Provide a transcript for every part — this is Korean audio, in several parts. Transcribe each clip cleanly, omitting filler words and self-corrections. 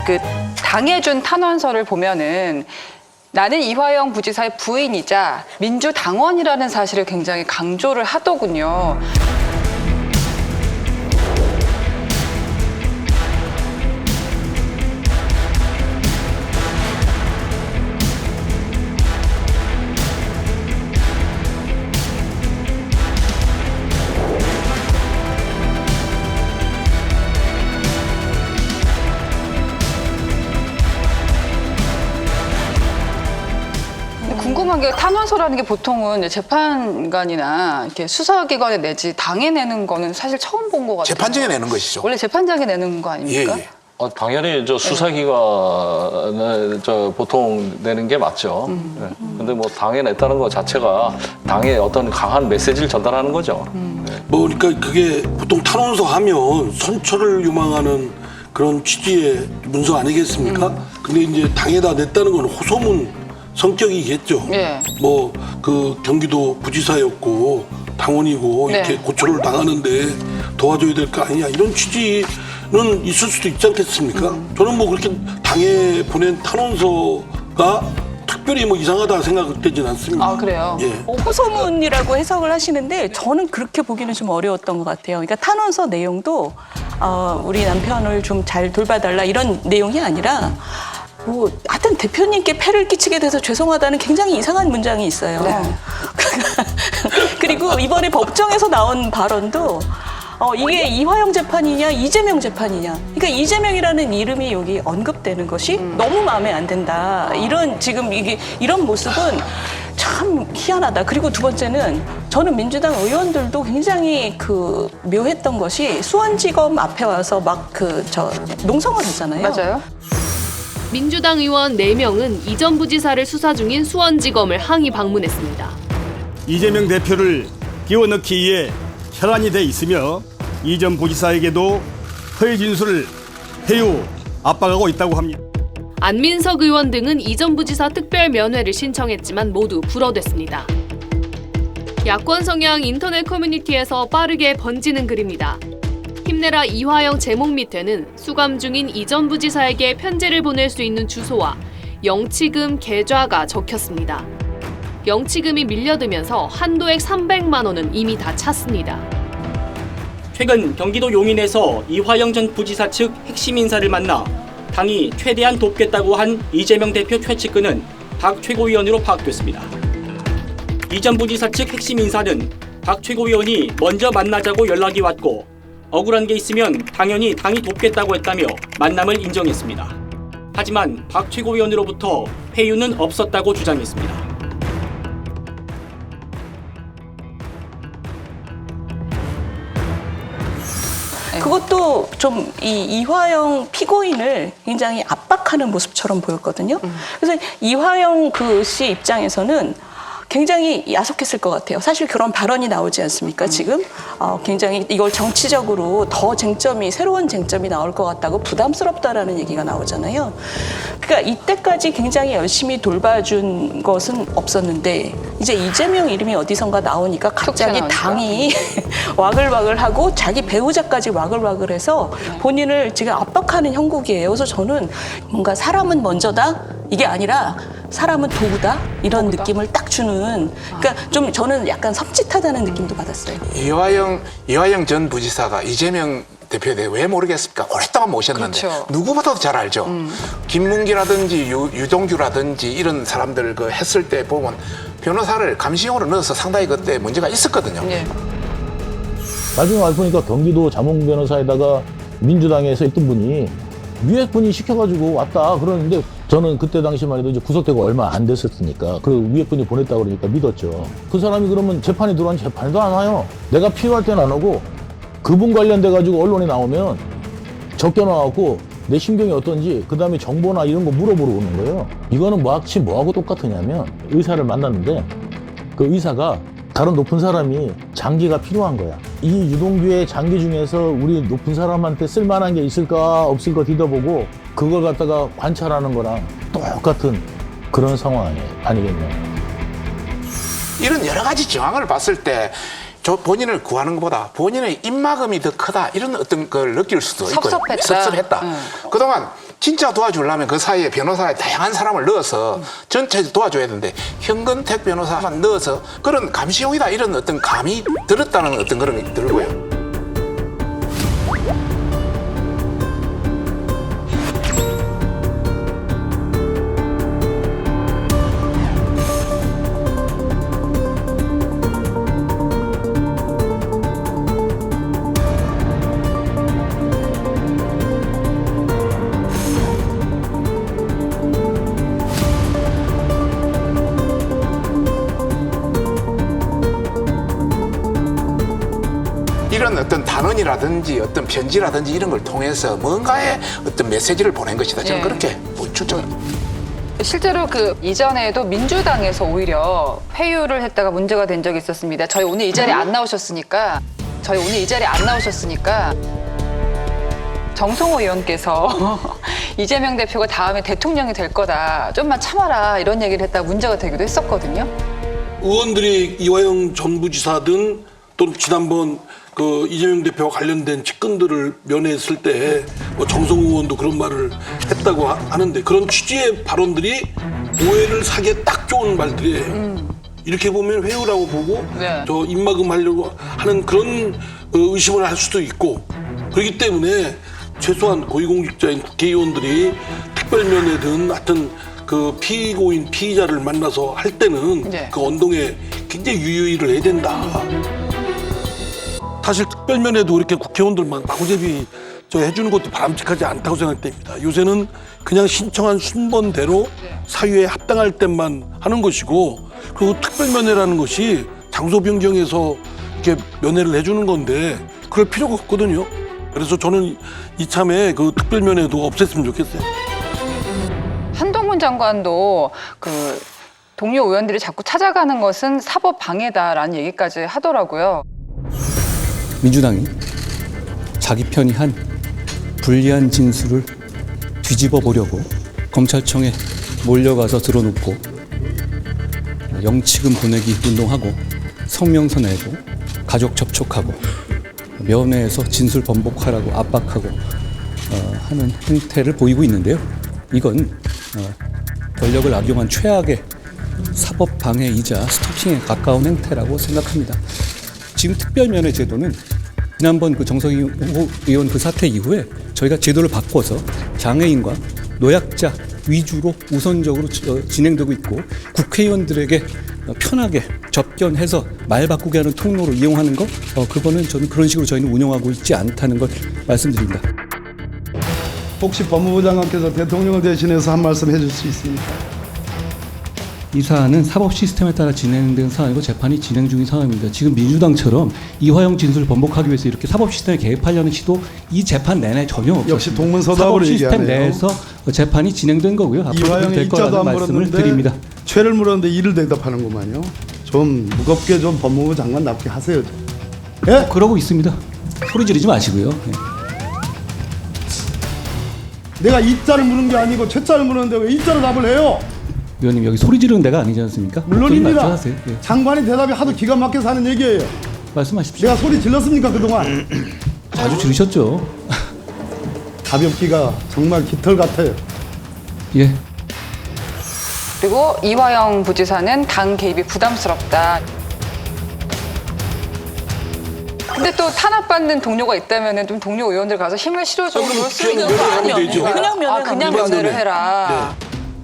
그 당해준 탄원서를 보면은 나는 이화영 부지사의 부인이자 민주당원이라는 사실을 굉장히 강조를 하더군요. 궁금한 게 탄원서라는 게 보통은 재판관이나 이렇게 수사기관에 내지 당에 내는 거는 사실 처음 본 것 같아요. 재판장에 내는 것이죠. 원래 재판장에 내는 거 아닙니까? 예. 당연히 저 수사기관에 저 보통 내는 게 맞죠. 네. 근데 뭐 당에 냈다는 것 자체가 당에 어떤 강한 메시지를 전달하는 거죠. 네. 뭐 그러니까 그게 보통 탄원서 하면 선처를 요망하는 그런 취지의 문서 아니겠습니까? 근데 이제 당에다 냈다는 건 호소문 성격이겠죠. 예. 뭐 그 경기도 부지사였고 당원이고 이렇게 네. 고초를 당하는데 도와줘야 될 거 아니냐 이런 취지는 있을 수도 있지 않겠습니까? 저는 뭐 그렇게 당에 보낸 탄원서가 특별히 뭐 이상하다 생각되지는 않습니다. 아, 그래요? 예. 호소문이라고 해석을 하시는데 저는 그렇게 보기는 좀 어려웠던 것 같아요. 그러니까 탄원서 내용도 우리 남편을 좀 잘 돌봐달라 이런 내용이 아니라 뭐 하여튼 대표님께 폐를 끼치게 돼서 죄송하다는 굉장히 이상한 문장이 있어요. 네. 그리고 이번에 법정에서 나온 발언도 이게 이화영 재판이냐 이재명 재판이냐. 그러니까 이재명이라는 이름이 여기 언급되는 것이 너무 마음에 안 든다. 이런 지금 이런 모습은 참 희한하다. 그리고 두 번째는 저는 민주당 의원들도 굉장히 묘했던 것이 수원지검 앞에 와서 막 농성을 했잖아요. 맞아요. 민주당 의원 4명은 이전 부지사를 수사 중인 수원지검을 항의 방문했습니다. 이재명 대표를 끼워넣기 위해 혈안이 돼 있으며 이전 부지사에게도 허위 진술을 해요 압박하고 있다고 합니다. 안민석 의원 등은 이전 부지사 특별 면회를 신청했지만 모두 불허됐습니다. 야권 성향 인터넷 커뮤니티에서 빠르게 번지는 글입니다. 힘내라 이화영 제목 밑에는 수감 중인 이전 부지사에게 편지를 보낼 수 있는 주소와 영치금 계좌가 적혔습니다. 영치금이 밀려들면서 한도액 300만 원은 이미 다 찼습니다. 최근 경기도 용인에서 이화영 전 부지사 측 핵심 인사를 만나 당이 최대한 돕겠다고 한 이재명 대표 최측근은 박 최고위원으로 파악됐습니다. 이 전 부지사 측 핵심 인사는 박 최고위원이 먼저 만나자고 연락이 왔고 억울한 게 있으면 당연히 당이 돕겠다고 했다며 만남을 인정했습니다. 하지만 박 최고위원으로부터 회유는 없었다고 주장했습니다. 그것도 좀 이화영 피고인을 굉장히 압박하는 모습처럼 보였거든요. 그래서 이화영 씨 입장에서는 굉장히 야속했을 것 같아요. 사실 그런 발언이 나오지 않습니까, 지금? 굉장히 이걸 정치적으로 더 새로운 쟁점이 나올 것 같다고 부담스럽다라는 얘기가 나오잖아요. 그러니까 이때까지 굉장히 열심히 돌봐준 것은 없었는데 이제 이재명 이름이 어디선가 나오니까 갑자기 당이 와글와글하고 자기 배우자까지 와글와글해서 본인을 지금 압박하는 형국이에요. 그래서 저는 뭔가 사람은 먼저다? 이게 아니라 사람은 도구다? 이런 느낌을 딱 주는 그러니까 좀 저는 약간 섬찟하다는 느낌도 받았어요. 이화영 전 부지사가 이재명 대표에 대해 왜 모르겠습니까? 오랫동안 모셨는데 그렇죠. 누구보다도 잘 알죠. 김문기라든지 유동규라든지 이런 사람들 했을 때 보면 변호사를 감시용으로 넣어서 상당히 그때 문제가 있었거든요. 예. 나중에 알고 보니까 경기도 자몽 변호사에다가 민주당에서 있던 분이 위에 분이 시켜가지고 왔다 그러는데 저는 그때 당시만 해도 이제 구속되고 얼마 안 됐었으니까 그 위에 분이 보냈다고 그러니까 믿었죠. 그 사람이 그러면 재판에 들어왔는데 재판에도 안 와요. 내가 필요할 때는 안 오고 그분 관련돼가지고 언론에 나오면 적겨놔갖고 내 심경이 어떤지 그다음에 정보나 이런 거 물어보러 오는 거예요. 이거는 마치 뭐하고 똑같으냐면 의사를 만났는데 그 의사가 다른 높은 사람이 장기가 필요한 거야. 이 유동규의 장기 중에서 우리 높은 사람한테 쓸만한 게 있을까 없을까 뒤져보고 그걸 갖다가 관찰하는 거랑 똑같은 그런 상황 아니겠냐. 이런 여러 가지 정황을 봤을 때 본인을 구하는 것보다 본인의 입막음이 더 크다 이런 어떤 걸 느낄 수도 있고요. 섭섭했다. 섭섭했다. 그동안 진짜 도와주려면 그 사이에 변호사에 다양한 사람을 넣어서 전체 도와줘야 되는데 현근택 변호사만 넣어서 그런 감시용이다 이런 어떤 감이 들었다는 어떤 그런 게 들고요. 이런 어떤 단언이라든지 어떤 편지라든지 이런 걸 통해서 뭔가의 어떤 메시지를 보낸 것이다. 저는 예. 그렇게 추정합니다. 실제로 그 이전에도 민주당에서 오히려 회유를 했다가 문제가 된 적이 있었습니다. 저희 오늘 이 자리에 안 나오셨으니까 정성호 의원께서 이재명 대표가 다음에 대통령이 될 거다. 좀만 참아라. 이런 얘기를 했다가 문제가 되기도 했었거든요. 의원들이 이화영 전 부지사든 또 지난번 그 이재명 대표와 관련된 측근들을 면회했을 때 뭐 정성호 의원도 그런 말을 했다고 하는데 그런 취지의 발언들이 오해를 사기에 딱 좋은 말들이에요. 이렇게 보면 회유라고 보고 네. 저 입막음 하려고 하는 그런 의심을 할 수도 있고 그렇기 때문에 최소한 고위공직자인 국회의원들이 특별면회든 하여튼 그 피고인 피의자를 만나서 할 때는 네. 그 언동에 굉장히 유의를 해야 된다. 사실 특별면에도 이렇게 국회의원들만 마구잡이 해주는 것도 바람직하지 않다고 생각됩니다. 요새는 그냥 신청한 순번대로 사유에 합당할 때만 하는 것이고 그리고 특별면회라는 것이 장소 변경해서 이렇게 면회를 해주는 건데 그럴 필요가 없거든요. 그래서 저는 이참에 그 특별면회도 없앴으면 좋겠어요. 한동훈 장관도 그 동료 의원들이 자꾸 찾아가는 것은 사법 방해다라는 얘기까지 하더라고요. 민주당이 자기 편이 한 불리한 진술을 뒤집어 보려고 검찰청에 몰려가서 들어놓고 영치금 보내기 운동하고 성명서 내고 가족 접촉하고 면회에서 진술 번복하라고 압박하고 하는 행태를 보이고 있는데요. 이건 권력을 악용한 최악의 사법 방해이자 스토킹에 가까운 행태라고 생각합니다. 지금 특별면회 제도는 지난번 그 정성호 의원 그 사태 이후에 저희가 제도를 바꿔서 장애인과 노약자 위주로 우선적으로 진행되고 있고 국회의원들에게 편하게 접견해서 말 바꾸게 하는 통로로 이용하는 거 그거는 저는 그런 식으로 저희는 운영하고 있지 않다는 걸 말씀드립니다. 혹시 법무부 장관께서 대통령을 대신해서 한 말씀 해줄 수 있습니까? 이 사안은 사법 시스템에 따라 진행된 사안이고 재판이 진행 중인 상황입니다. 지금 민주당처럼 이화영 진술을 번복하기 위해서 이렇게 사법 시스템에 개입하려는 시도 이 재판 내내 전혀 없었습니다. 역시 동문서답으로 사법 시스템 얘기하네요. 내에서 재판이 진행된 거고요. 앞으로 이화영이 될 입자도 거라는 안 말씀을 물었는데 드립니다. 죄를 물었는데 이를 대답하는구만요. 좀 무겁게 좀 법무부 장관답게 하세요. 예? 그러고 있습니다. 소리 지르지 마시고요. 예. 내가 이자를 물은 게 아니고 최자를 물었는데 왜 이자를 답을 해요? 위원님 여기 소리 지르는 데가 아니지 않습니까? 물론입니다. 하세요. 예. 장관이 대답이 하도 기가 막혀서 하는 얘기예요. 말씀하십시오. 내가 소리 질렀습니까 그동안? 자주 지르셨죠. 가볍기가 정말 깃털 같아요. 예. 그리고 이화영 부지사는 당 개입이 부담스럽다. 근데 또 탄압받는 동료가 있다면 좀 동료 의원들 가서 힘을 실어주고 그럴 수 있는 거 면회를 하면 되죠. 아닙니까? 그냥 면회 그냥 가면 면회를 되죠. 해라.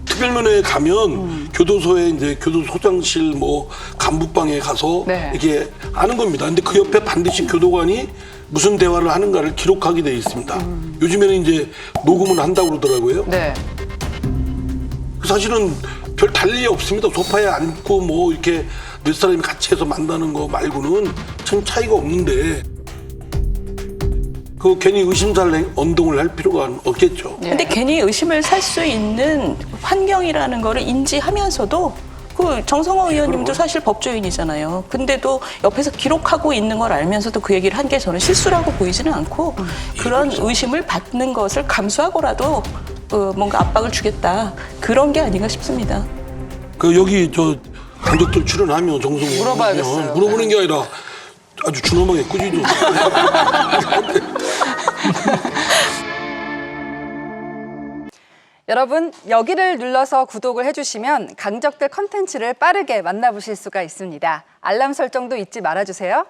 특별면회에 가면 교도소에 이제 교도소장실 뭐 간부방에 가서 네. 이렇게 하는 겁니다. 근데 그 옆에 반드시 교도관이 무슨 대화를 하는가를 기록하게 돼 있습니다. 요즘에는 이제 녹음을 한다고 그러더라고요. 네. 사실은 별 달리 없습니다. 소파에 앉고 뭐 이렇게 몇 사람이 같이 해서 만나는 거 말고는 참 차이가 없는데 그 괜히 의심살 언동을 할 필요가 없겠죠. 근데 괜히 의심을 살 수 있는 환경이라는 거를 인지하면서도 그 정성호 의원님도 사실 법조인이잖아요. 근데도 옆에서 기록하고 있는 걸 알면서도 그 얘기를 한 게 저는 실수라고 보이지는 않고 그런 의심을 받는 것을 감수하고라도 뭔가 압박을 주겠다. 그런 게 아닌가 싶습니다. 그 여기 저 감독들 출연하면 정성호 물어봐야겠어요. 물어보는 게 아니라 아주 준엄하게 꾸짖어. 여러분, 여기를 눌러서 구독을 해주시면 강적들 컨텐츠를 빠르게 만나보실 수가 있습니다. 알람 설정도 잊지 말아주세요.